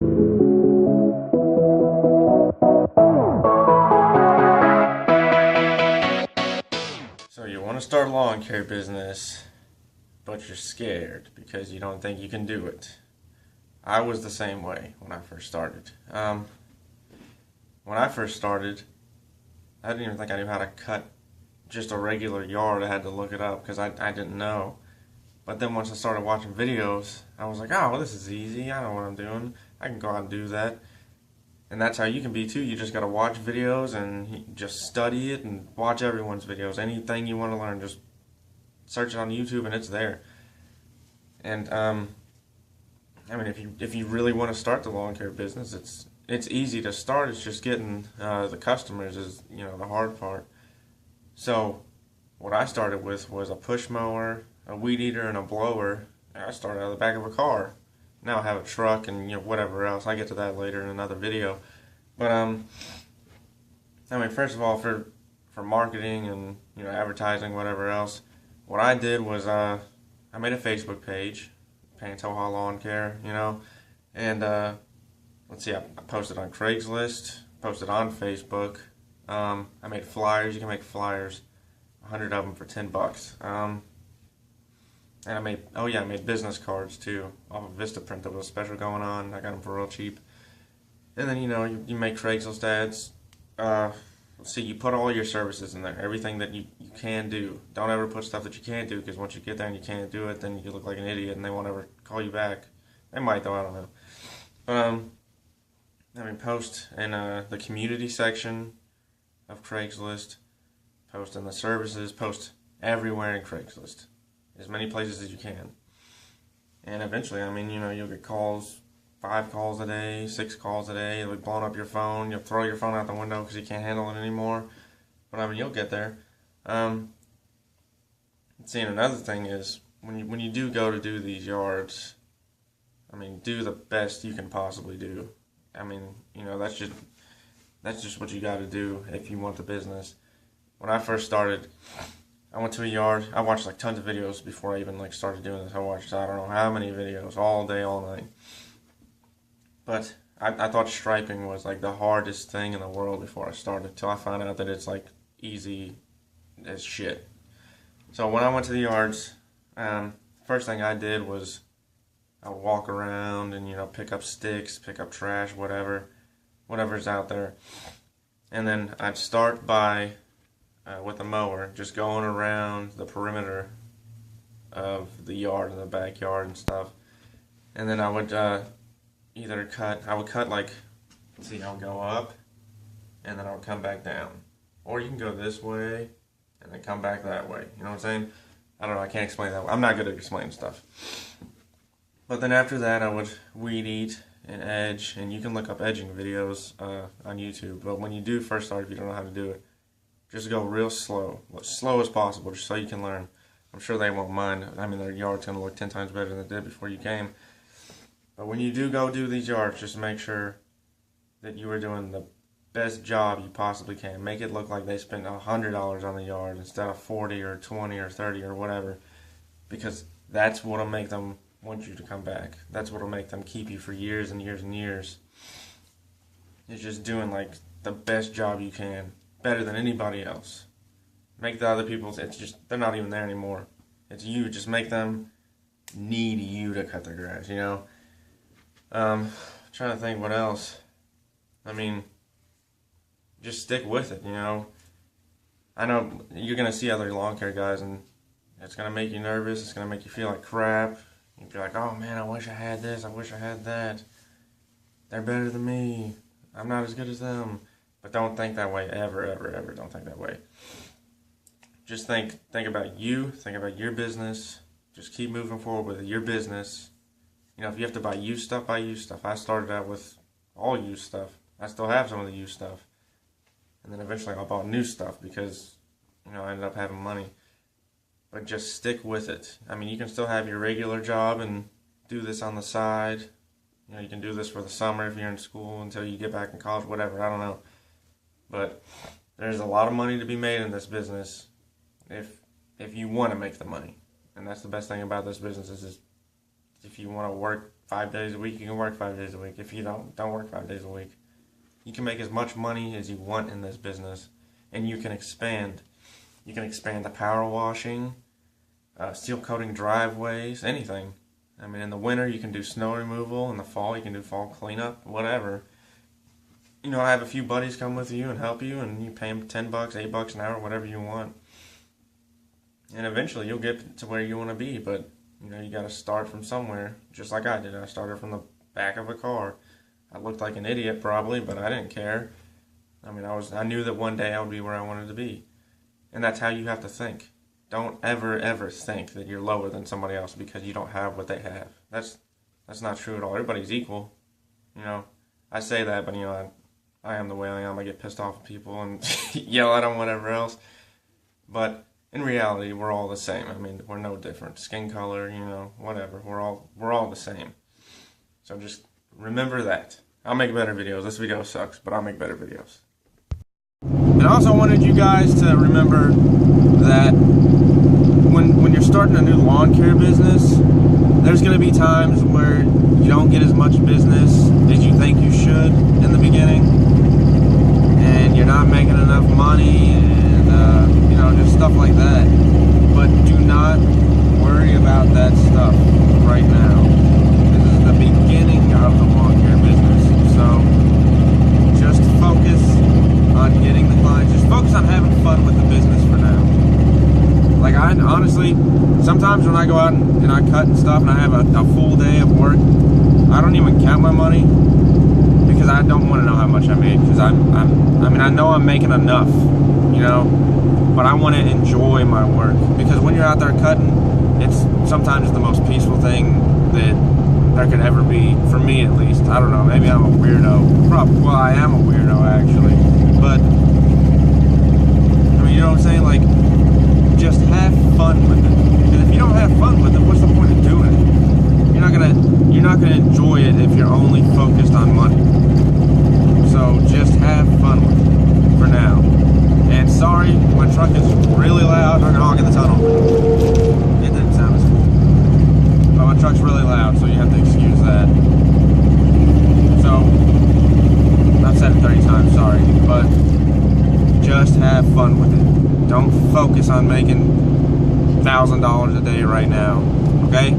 So you want to start a lawn care business, but you're scared because you don't think you can do it. I was the same way when I first started. When I first started, I didn't even think I knew how to cut just a regular yard. I had to look it up because I didn't know. But then once I started watching videos, I was like, oh, well, this is easy. I know what I'm doing. I can go out and do that. And that's how you can be too. You just got to watch videos and just study it and watch everyone's videos. Anything you want to learn, just search it on YouTube and it's there. And I mean, if you really want to start the lawn care business, it's easy to start. It's just getting the customers is the hard part. So what I started with was a push mower, a weed eater, and a blower. I started out of the back of a car. Now I have a truck and whatever else. I get to that later in another video. But I mean, first of all, for marketing and advertising, whatever else, what I did was I made a Facebook page, Pantoja Lawn Care, and let's see, I posted on Craigslist, posted on Facebook. I made flyers. You can make flyers, 100 of them for $10. And I made business cards too off of Vistaprint. There was a special going on. I got them for real cheap. And then you make Craigslist ads. Let's see, you put all your services in there, everything that you can do. Don't ever put stuff that you can't do, because once you get there and you can't do it, then you look like an idiot and they won't ever call you back. They might though, I don't know. But I mean, post in the community section of Craigslist, post in the services, post everywhere in Craigslist, as many places as you can. And eventually, I mean, you'll get calls, 5 calls a day, 6 calls a day. You'll be blowing up your phone. You'll throw your phone out the window because you can't handle it anymore. But I mean, you'll get there. See, and another thing is when you do go to do these yards, I mean, do the best you can possibly do. I mean, that's just what you got to do if you want the business. When I first started, I went to a yard. I watched like tons of videos before I even started doing this. I watched I don't know how many videos all day, all night. But I thought striping was like the hardest thing in the world before I started, till I found out that it's like easy as shit. So when I went to the yards, first thing I did was I would walk around and pick up sticks, pick up trash, whatever's out there, and then I'd start by with a mower, just going around the perimeter of the yard and the backyard and stuff, and then I would I would cut like, let's see, I'll go up, and then I'll come back down. Or you can go this way, and then come back that way. You know what I'm saying? I don't know, I can't explain that. I'm not good at explaining stuff. But then after that, I would weed eat and edge, and you can look up edging videos on YouTube. But when you do first start, if you don't know how to do it, just go real slow, as slow as possible, just so you can learn. I'm sure they won't mind. I mean, their yard's going to look 10 times better than it did before you came. But when you do go do these yards, just make sure that you are doing the best job you possibly can. Make it look like they spent $100 on the yard instead of 40 or 20 or 30 or whatever, because that's what'll make them want you to come back. That's what'll make them keep you for years and years and years. It's just doing like the best job you can, better than anybody else. Make the other people, it's just, they're not even there anymore. It's you. Just make them need you to cut their grass, Trying to think what else. I mean, just stick with it, I know you're going to see other lawn care guys and it's going to make you nervous. It's going to make you feel like crap. You'd be like, oh man, I wish I had this. I wish I had that. They're better than me. I'm not as good as them. But don't think that way. Ever, ever, ever. Don't think that way. Just think about you. Think about your business. Just keep moving forward with your business. If you have to buy used stuff, buy used stuff. I started out with all used stuff. I still have some of the used stuff. And then eventually I bought new stuff because, I ended up having money. But just stick with it. I mean, you can still have your regular job and do this on the side. You can do this for the summer if you're in school until you get back in college, whatever, I don't know. But there's a lot of money to be made in this business if you want to make the money. And that's the best thing about this business is if you want to work 5 days a week, you can work 5 days a week. If you don't work 5 days a week. You can make as much money as you want in this business, and you can expand. You can expand to power washing, seal coating driveways, anything. I mean, in the winter you can do snow removal. In the fall you can do fall cleanup, whatever. You know, I have a few buddies come with you and help you, and you pay them $10, $8 an hour, whatever you want. And eventually you'll get to where you want to be, but you know, you got to start from somewhere, just like I did. I started from the back of a car. I looked like an idiot probably, but I didn't care. I mean, I knew that one day I would be where I wanted to be. And that's how you have to think. Don't ever think that you're lower than somebody else because you don't have what they have. That's not true at all. Everybody's equal. You know, I say that, but you know, I am the way I am. I get pissed off at people and yell at them, whatever else. But in reality, we're all the same. I mean, we're no different. Skin color, you know, whatever. We're all the same. So just remember that. I'll make better videos. This video sucks, but I'll make better videos. And I also wanted you guys to remember that when you're starting a new lawn care business, there's going to be times where you don't get as much business as you think you should in the beginning, and you're not making enough money, and you know, just stuff like that. But do not worry about that stuff right now. This is the beginning of the lawn care business, so just focus on getting the clients. Just focus on having fun with the business for now. Like, I honestly, sometimes when I go out and I cut and stuff and I have a full day of work, I don't even count my money because I don't want to know how much I made, because I mean, I know I'm making enough, you know, but I want to enjoy my work, because when you're out there cutting, it's sometimes the most peaceful thing that there could ever be, for me at least. I don't know, maybe I'm a weirdo. Well, I am a weirdo actually, but I mean, you know what I'm saying? Like, just have fun with it. And if you don't have fun with it, what's the point of doing it? You're not gonna enjoy it if you're only focused on money. So just have fun with it for now. And sorry, my truck is really loud. Or no, in the tunnel. It didn't sound as cool. But my truck's really loud, so you have to excuse that. So I've said it 30 times, sorry, but just have fun with it. Don't focus on making $1,000 a day right now, okay?